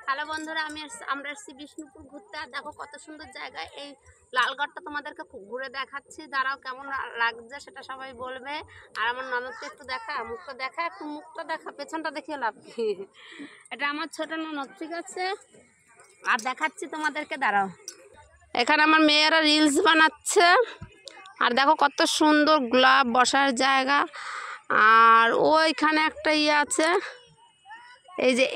Hello বন্ধুরা, আমরা এসেছি বিষ্ণুপুর ঘুরতে। আর দেখো কত সুন্দর জায়গা। এই লালগড়টা তোমাদেরকে ঘুরে দেখাচ্ছি, দাঁড়াও কেমন লাগছে সেটা সবাই বলবে। আর আমার ননদকে একটু দেখা, মুখটা দেখা, পেছনটা দেখিয়ে লাভ কি। এটা আমার ছোট ননদ, ঠিক আছে? আর দেখাচ্ছি তোমাদেরকে, দাঁড়াও। এখানে আমার মেয়েরা রিলস বানাচ্ছে। আর দেখো কত সুন্দর গোলাপ বসার জায়গা। আর ওইখানে একটা ইয়ে আছে, এই যে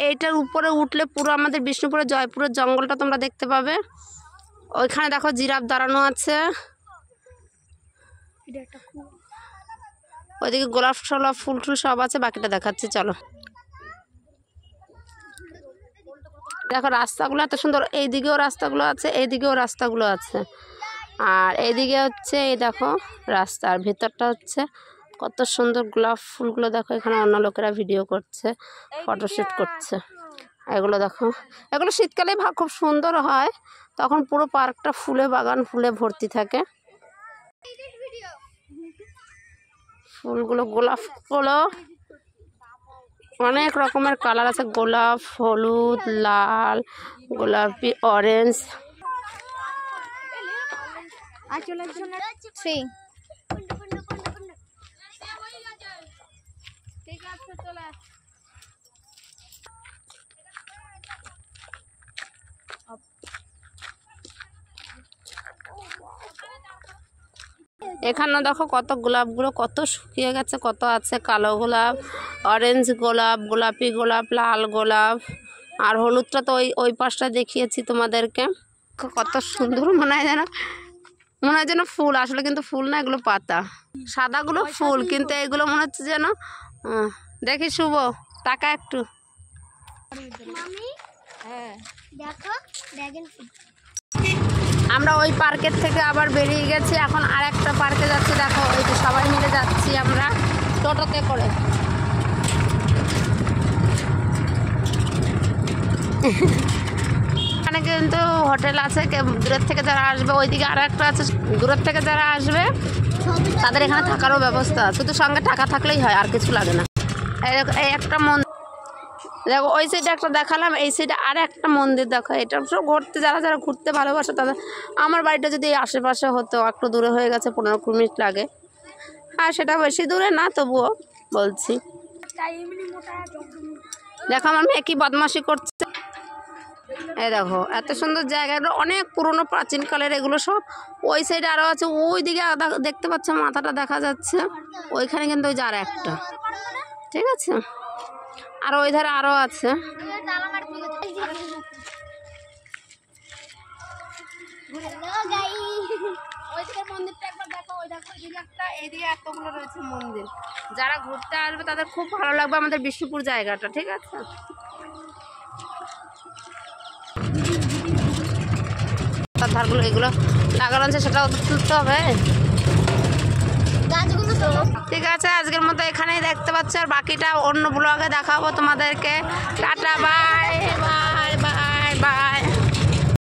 এইটার উপরে উঠলে পুরো আমাদের বিষ্ণুপুরের জয়পুরের জঙ্গলটা তোমরা দেখতে পাবে। ওইখানে দেখো জিরাফ দাঁড়ানো আছে। ওইদিকে গোলাপ টোলাপ ফুল টুল সব আছে, বাকিটা দেখাচ্ছি চলো। দেখো রাস্তাগুলো এত সুন্দর, এইদিকেও রাস্তাগুলো আছে, এইদিকেও রাস্তাগুলো আছে। আর এইদিকে হচ্ছে এই দেখো রাস্তা, আর ভেতরটা হচ্ছে কত সুন্দর গোলাপ ফুলগুলো দেখো। এখানে অন্য লোকেরা ভিডিও করছে, ফটোশ্যুট করছে। এগুলো দেখো, এগুলো শীতকালে খুব সুন্দর হয়, তখন পুরো পার্কটা ফুলে বাগান ফুলে ভর্তি থাকে। ফুলগুলো গোলাপগুলো অনেক রকমের কালার আছে, গোলাপ, হলুদ, লাল, গোলাপি, অরেঞ্জ। ঠিক আছে চলে। এখানে দেখো কত গোলাপগুলো কত শুকিয়ে গেছে, কত আছে কালো গোলাপ, অরেঞ্জ গোলাপ, গোলাপি গোলাপ, লাল গোলাপ। আর হলুদটা তো ওই পাশটা দেখিয়েছি তোমাদেরকে। কত সুন্দর মনে হয় যেন ফুল, আসলে কিন্তু ফুল না, এগুলো পাতা। সাদাগুলো ফুল, কিন্তু এগুলো মনে হচ্ছে যেন। দেখি শুভ, টাকা একটু। আমরা ওই পার্কের থেকে আবার বেরিয়ে গেছি, এখন আর একটা পার্কে যাচ্ছি। দেখো ওই যে সবাই মিলে যাচ্ছি আমরা টোটোতে করে। এখানে কিন্তু হোটেল আছে, দূরের থেকে যারা আসবে, ওইদিকে আর একটা আছে, দূরের থেকে যারা আসবে তাদের এখানে থাকারও ব্যবস্থা, শুধু সঙ্গে টাকা থাকলেই হয়, আর কিছু লাগে না। এই একটা মন্দির দেখো, ওই সাইডে একটা দেখালাম, এই সাইডে আর একটা মন্দির দেখো। এটা সব ঘুরতে যারা ঘুরতে ভালোবাসে তাদের। আমার বাড়িটা যদি এই আশেপাশে হতো, একটু দূরে হয়ে গেছে, 15-20 মিনিট লাগে। আর সেটা বেশি দূরে না, তবুও বলছি। দেখো আমার মেয়ে কি বদমাশি করছে। এই দেখো এত সুন্দর জায়গা, অনেক পুরনো প্রাচীনকালের এগুলো সব। ওই সাইডে আরও আছে, ওই দিকে দেখতে পাচ্ছ মাথাটা দেখা যাচ্ছে, ওইখানে কিন্তু ওই যে আর একটা, ঠিক আছে। আর ওই ধারে আরো আছে। এতগুলো রয়েছে মন্দির, যারা ঘুরতে আসবে তাদের খুব ভালো লাগবে আমাদের বিষ্ণুপুর জায়গাটা, ঠিক আছে। ধারগুলো এগুলো লাগানো আছে, সেটাও তুলতে হবে। ঠিক আছে, আজকের মতো এখানেই দেখতে পাচ্ছ, আর বাকিটা অন্য ব্লগে দেখাবো তোমাদেরকে। Tata, bye bye.